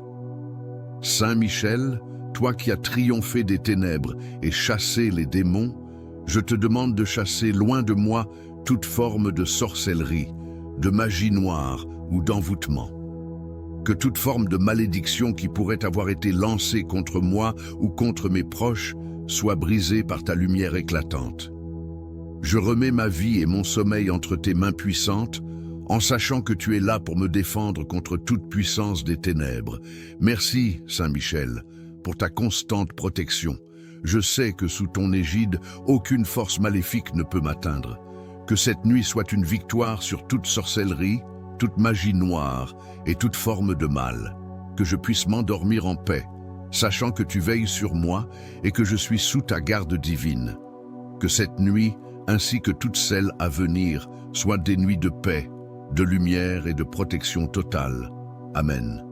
Saint Michel, toi qui as triomphé des ténèbres et chassé les démons, je te demande de chasser loin de moi toute forme de sorcellerie, de magie noire ou d'envoûtement. Que toute forme de malédiction qui pourrait avoir été lancée contre moi ou contre mes proches soit brisée par ta lumière éclatante. Je remets ma vie et mon sommeil entre tes mains puissantes, en sachant que tu es là pour me défendre contre toute puissance des ténèbres. Merci, Saint Michel, pour ta constante protection. Je sais que sous ton égide, aucune force maléfique ne peut m'atteindre. Que cette nuit soit une victoire sur toute sorcellerie, toute magie noire et toute forme de mal. Que je puisse m'endormir en paix, sachant que tu veilles sur moi et que je suis sous ta garde divine. Que cette nuit, ainsi que toutes celles à venir, soient des nuits de paix, de lumière et de protection totale. Amen.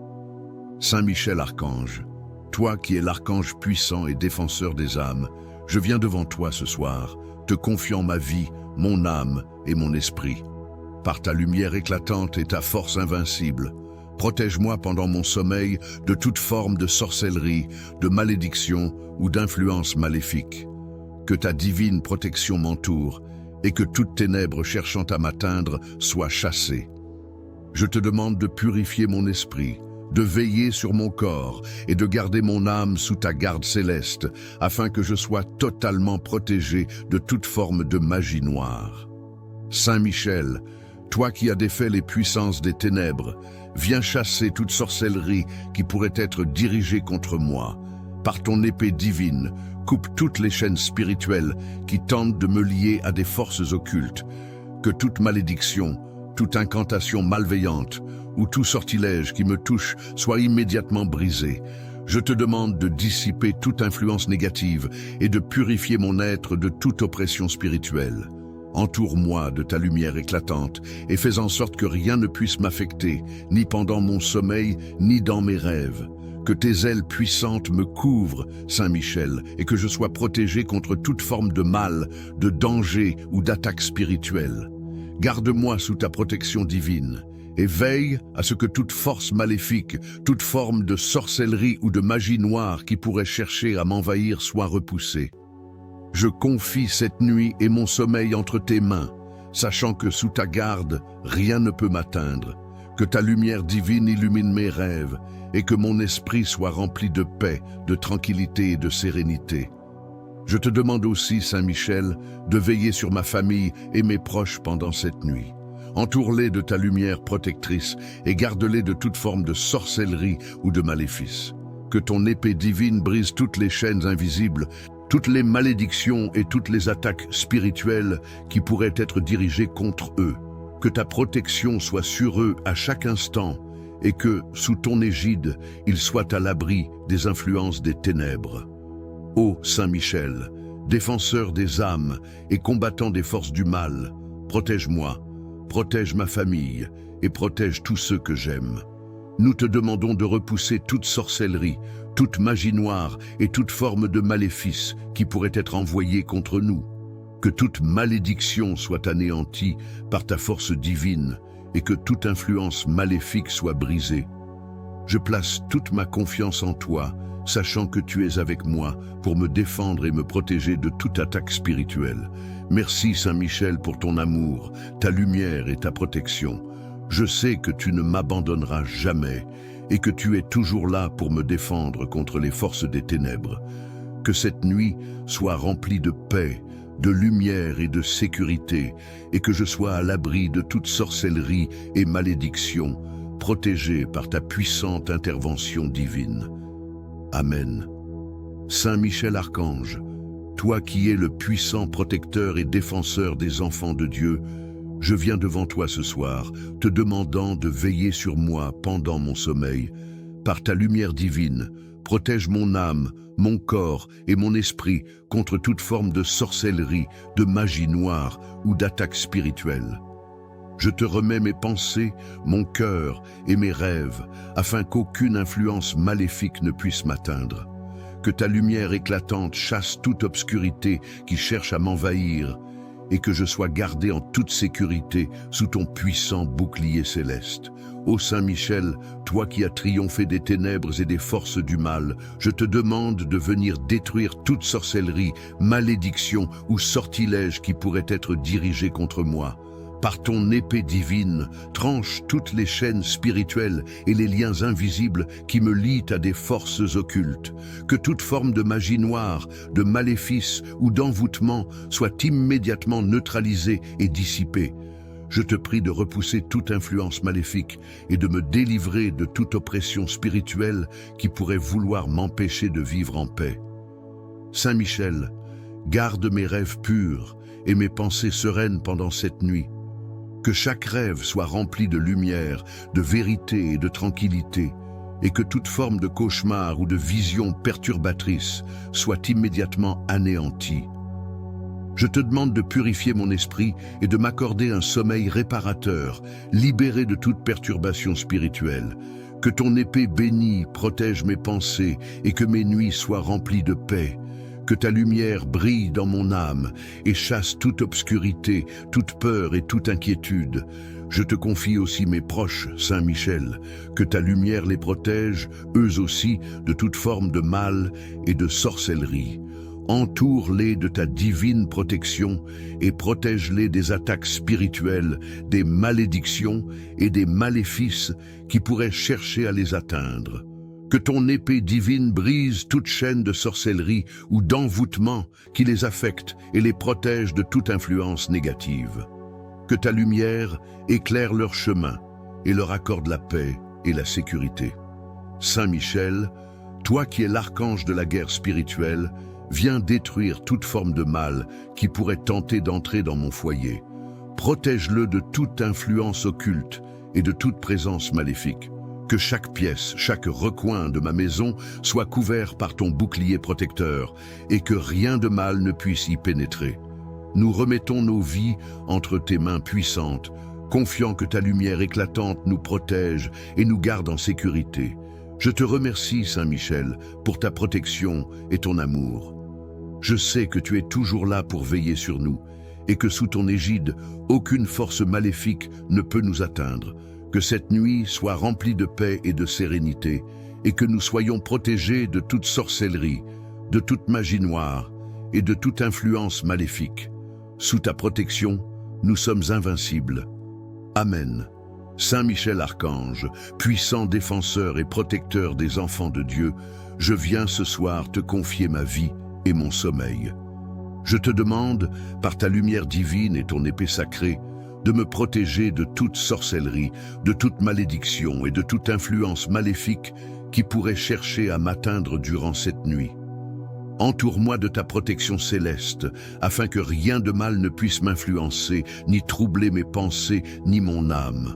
Saint Michel Archange, toi qui es l'archange puissant et défenseur des âmes, je viens devant toi ce soir, te confiant ma vie, mon âme et mon esprit. par ta lumière éclatante et ta force invincible. Protège-moi pendant mon sommeil de toute forme de sorcellerie, de malédiction ou d'influence maléfique. Que ta divine protection m'entoure et que toute ténèbre cherchant à m'atteindre soit chassée. Je te demande de purifier mon esprit, de veiller sur mon corps et de garder mon âme sous ta garde céleste, afin que je sois totalement protégé de toute forme de magie noire. Saint Michel, toi qui as défait les puissances des ténèbres, viens chasser toute sorcellerie qui pourrait être dirigée contre moi. Par ton épée divine, coupe toutes les chaînes spirituelles qui tentent de me lier à des forces occultes. Que toute malédiction, toute incantation malveillante ou tout sortilège qui me touche soit immédiatement brisé. Je te demande de dissiper toute influence négative et de purifier mon être de toute oppression spirituelle. Entoure-moi de ta lumière éclatante et fais en sorte que rien ne puisse m'affecter, ni pendant mon sommeil, ni dans mes rêves. Que tes ailes puissantes me couvrent, Saint Michel, et que je sois protégé contre toute forme de mal, de danger ou d'attaque spirituelle. Garde-moi sous ta protection divine et veille à ce que toute force maléfique, toute forme de sorcellerie ou de magie noire qui pourrait chercher à m'envahir soit repoussée. Je confie cette nuit et mon sommeil entre tes mains, sachant que sous ta garde, rien ne peut m'atteindre. Que ta lumière divine illumine mes rêves et que mon esprit soit rempli de paix, de tranquillité et de sérénité. Je te demande aussi, Saint Michel, de veiller sur ma famille et mes proches pendant cette nuit. Entoure-les de ta lumière protectrice et garde-les de toute forme de sorcellerie ou de maléfice. Que ton épée divine brise toutes les chaînes invisibles, toutes les malédictions et toutes les attaques spirituelles qui pourraient être dirigées contre eux. Que ta protection soit sur eux à chaque instant et que, sous ton égide, ils soient à l'abri des influences des ténèbres. Ô Saint Michel, défenseur des âmes et combattant des forces du mal, protège-moi, protège ma famille et protège tous ceux que j'aime. Nous te demandons de repousser toute sorcellerie, toute magie noire et toute forme de maléfice qui pourrait être envoyée contre nous. Que toute malédiction soit anéantie par ta force divine et que toute influence maléfique soit brisée. Je place toute ma confiance en toi, sachant que tu es avec moi pour me défendre et me protéger de toute attaque spirituelle. Merci Saint Michel pour ton amour, ta lumière et ta protection. Je sais que tu ne m'abandonneras jamais et que tu es toujours là pour me défendre contre les forces des ténèbres. Que cette nuit soit remplie de paix, de lumière et de sécurité, et que je sois à l'abri de toute sorcellerie et malédiction, protégé par ta puissante intervention divine. Amen. Saint Michel Archange, toi qui es le puissant protecteur et défenseur des enfants de Dieu, je viens devant toi ce soir, te demandant de veiller sur moi pendant mon sommeil. Par ta lumière divine, protège mon âme, mon corps et mon esprit contre toute forme de sorcellerie, de magie noire ou d'attaque spirituelle. Je te remets mes pensées, mon cœur et mes rêves, afin qu'aucune influence maléfique ne puisse m'atteindre. Que ta lumière éclatante chasse toute obscurité qui cherche à m'envahir, et que je sois gardé en toute sécurité sous ton puissant bouclier céleste. Ô Saint Michel, toi qui as triomphé des ténèbres et des forces du mal, je te demande de venir détruire toute sorcellerie, malédiction ou sortilège qui pourrait être dirigé contre moi. Par ton épée divine, tranche toutes les chaînes spirituelles et les liens invisibles qui me lient à des forces occultes. Que toute forme de magie noire, de maléfice ou d'envoûtement soit immédiatement neutralisée et dissipée. Je te prie de repousser toute influence maléfique et de me délivrer de toute oppression spirituelle qui pourrait vouloir m'empêcher de vivre en paix. Saint Michel, garde mes rêves purs et mes pensées sereines pendant cette nuit. Que chaque rêve soit rempli de lumière, de vérité et de tranquillité, et que toute forme de cauchemar ou de vision perturbatrice soit immédiatement anéantie. Je te demande de purifier mon esprit et de m'accorder un sommeil réparateur, libéré de toute perturbation spirituelle. Que ton épée bénie protège mes pensées et que mes nuits soient remplies de paix. Que ta lumière brille dans mon âme et chasse toute obscurité, toute peur et toute inquiétude. Je te confie aussi mes proches, Saint Michel, que ta lumière les protège, eux aussi, de toute forme de mal et de sorcellerie. Entoure-les de ta divine protection et protège-les des attaques spirituelles, des malédictions et des maléfices qui pourraient chercher à les atteindre. Que ton épée divine brise toute chaîne de sorcellerie ou d'envoûtement qui les affecte et les protège de toute influence négative. Que ta lumière éclaire leur chemin et leur accorde la paix et la sécurité. Saint Michel, toi qui es l'archange de la guerre spirituelle, viens détruire toute forme de mal qui pourrait tenter d'entrer dans mon foyer. Protège-le de toute influence occulte et de toute présence maléfique. Que chaque pièce, chaque recoin de ma maison soit couvert par ton bouclier protecteur et que rien de mal ne puisse y pénétrer. Nous remettons nos vies entre tes mains puissantes, confiant que ta lumière éclatante nous protège et nous garde en sécurité. Je te remercie, Saint Michel, pour ta protection et ton amour. Je sais que tu es toujours là pour veiller sur nous et que sous ton égide, aucune force maléfique ne peut nous atteindre. Que cette nuit soit remplie de paix et de sérénité, et que nous soyons protégés de toute sorcellerie, de toute magie noire et de toute influence maléfique. Sous ta protection, nous sommes invincibles. Amen. Saint Michel Archange, puissant défenseur et protecteur des enfants de Dieu, je viens ce soir te confier ma vie et mon sommeil. Je te demande, par ta lumière divine et ton épée sacrée, de me protéger de toute sorcellerie, de toute malédiction et de toute influence maléfique qui pourrait chercher à m'atteindre durant cette nuit. Entoure-moi de ta protection céleste, afin que rien de mal ne puisse m'influencer, ni troubler mes pensées, ni mon âme.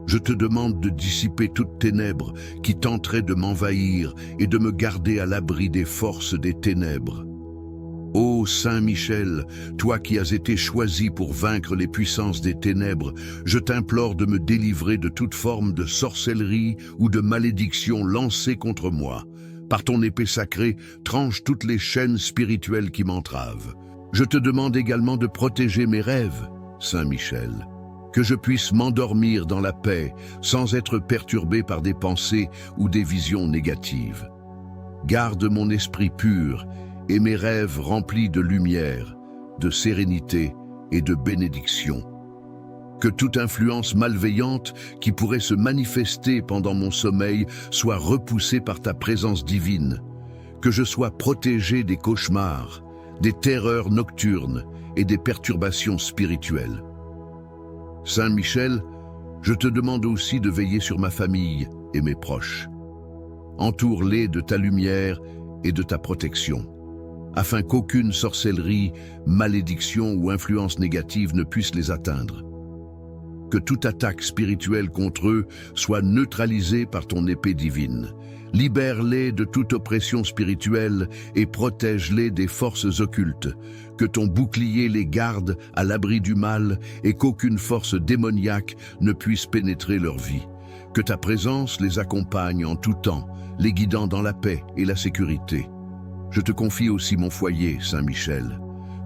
Je te demande de dissiper toutes ténèbres qui tenteraient de m'envahir et de me garder à l'abri des forces des ténèbres. Ô Saint Michel, toi qui as été choisi pour vaincre les puissances des ténèbres, je t'implore de me délivrer de toute forme de sorcellerie ou de malédiction lancée contre moi. Par ton épée sacrée, tranche toutes les chaînes spirituelles qui m'entravent. Je te demande également de protéger mes rêves, Saint Michel, que je puisse m'endormir dans la paix sans être perturbé par des pensées ou des visions négatives. Garde mon esprit pur et mes rêves remplis de lumière, de sérénité et de bénédiction. Que toute influence malveillante qui pourrait se manifester pendant mon sommeil soit repoussée par ta présence divine. Que je sois protégé des cauchemars, des terreurs nocturnes et des perturbations spirituelles. Saint Michel, je te demande aussi de veiller sur ma famille et mes proches. Entoure-les de ta lumière et de ta protection, afin qu'aucune sorcellerie, malédiction ou influence négative ne puisse les atteindre. Que toute attaque spirituelle contre eux soit neutralisée par ton épée divine. Libère-les de toute oppression spirituelle et protège-les des forces occultes. Que ton bouclier les garde à l'abri du mal et qu'aucune force démoniaque ne puisse pénétrer leur vie. Que ta présence les accompagne en tout temps, les guidant dans la paix et la sécurité. Je te confie aussi mon foyer, Saint Michel.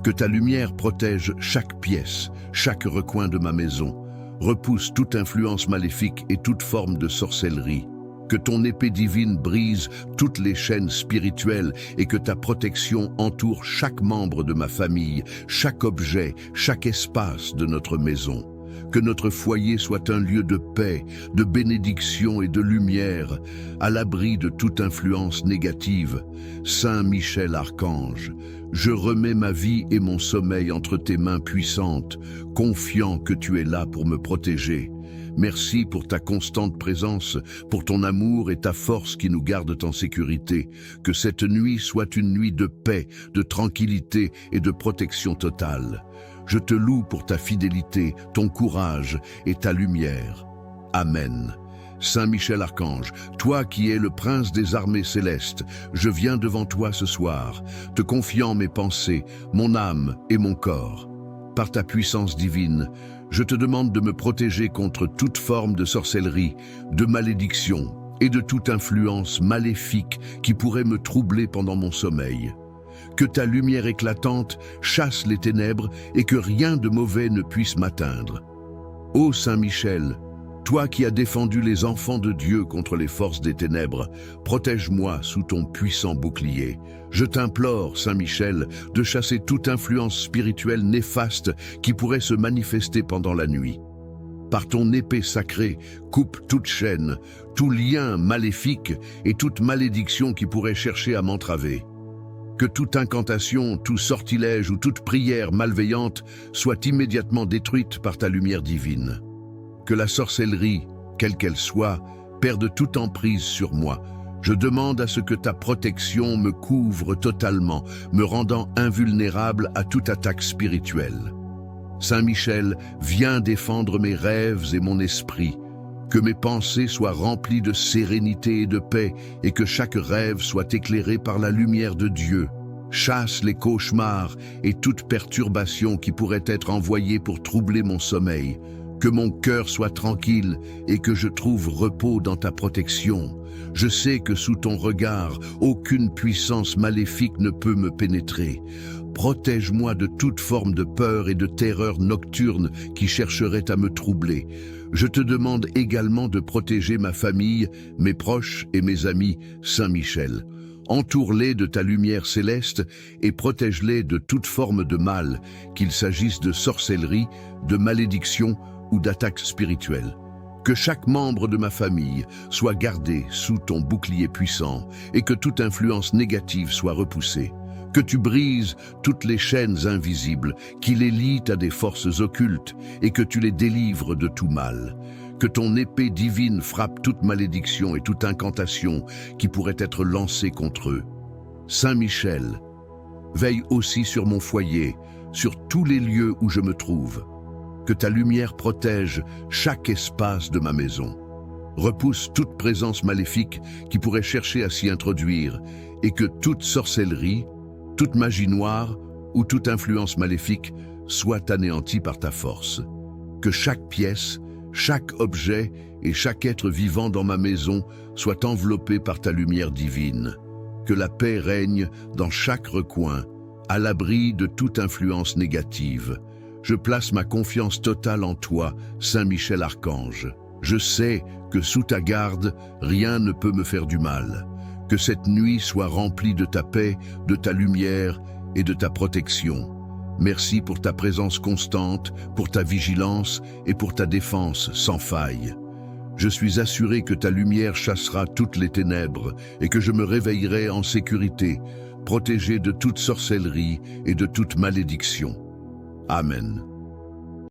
Que ta lumière protège chaque pièce, chaque recoin de ma maison. Repousse toute influence maléfique et toute forme de sorcellerie. Que ton épée divine brise toutes les chaînes spirituelles et que ta protection entoure chaque membre de ma famille, chaque objet, chaque espace de notre maison. Que notre foyer soit un lieu de paix, de bénédiction et de lumière, à l'abri de toute influence négative. Saint Michel Archange, je remets ma vie et mon sommeil entre tes mains puissantes, confiant que tu es là pour me protéger. Merci pour ta constante présence, pour ton amour et ta force qui nous gardent en sécurité. Que cette nuit soit une nuit de paix, de tranquillité et de protection totale. Je te loue pour ta fidélité, ton courage et ta lumière. Amen. Saint Michel Archange, toi qui es le prince des armées célestes, je viens devant toi ce soir, te confiant mes pensées, mon âme et mon corps. Par ta puissance divine, je te demande de me protéger contre toute forme de sorcellerie, de malédiction et de toute influence maléfique qui pourrait me troubler pendant mon sommeil. Que ta lumière éclatante chasse les ténèbres et que rien de mauvais ne puisse m'atteindre. Ô Saint Michel, toi qui as défendu les enfants de Dieu contre les forces des ténèbres, protège-moi sous ton puissant bouclier. Je t'implore, Saint Michel, de chasser toute influence spirituelle néfaste qui pourrait se manifester pendant la nuit. Par ton épée sacrée, coupe toute chaîne, tout lien maléfique et toute malédiction qui pourrait chercher à m'entraver. Que toute incantation, tout sortilège ou toute prière malveillante soit immédiatement détruite par ta lumière divine. Que la sorcellerie, quelle qu'elle soit, perde toute emprise sur moi. Je demande à ce que ta protection me couvre totalement, me rendant invulnérable à toute attaque spirituelle. Saint Michel, viens défendre mes rêves et mon esprit. Que mes pensées soient remplies de sérénité et de paix et que chaque rêve soit éclairé par la lumière de Dieu. Chasse les cauchemars et toute perturbation qui pourrait être envoyée pour troubler mon sommeil. Que mon cœur soit tranquille et que je trouve repos dans ta protection. Je sais que sous ton regard, aucune puissance maléfique ne peut me pénétrer. Protège-moi de toute forme de peur et de terreur nocturne qui chercherait à me troubler. Je te demande également de protéger ma famille, mes proches et mes amis, Saint Michel. Entoure-les de ta lumière céleste et protège-les de toute forme de mal, qu'il s'agisse de sorcellerie, de malédiction ou d'attaque spirituelle. Que chaque membre de ma famille soit gardé sous ton bouclier puissant et que toute influence négative soit repoussée. Que tu brises toutes les chaînes invisibles qui les lient à des forces occultes et que tu les délivres de tout mal. Que ton épée divine frappe toute malédiction et toute incantation qui pourrait être lancée contre eux. Saint Michel, veille aussi sur mon foyer, sur tous les lieux où je me trouve. Que ta lumière protège chaque espace de ma maison. Repousse toute présence maléfique qui pourrait chercher à s'y introduire et que toute sorcellerie, toute magie noire ou toute influence maléfique soit anéantie par ta force. Que chaque pièce, chaque objet et chaque être vivant dans ma maison soit enveloppé par ta lumière divine. Que la paix règne dans chaque recoin, à l'abri de toute influence négative. Je place ma confiance totale en toi, Saint Michel Archange. Je sais que sous ta garde, rien ne peut me faire du mal. Que cette nuit soit remplie de ta paix, de ta lumière et de ta protection. Merci pour ta présence constante, pour ta vigilance et pour ta défense sans faille. Je suis assuré que ta lumière chassera toutes les ténèbres et que je me réveillerai en sécurité, protégé de toute sorcellerie et de toute malédiction. Amen.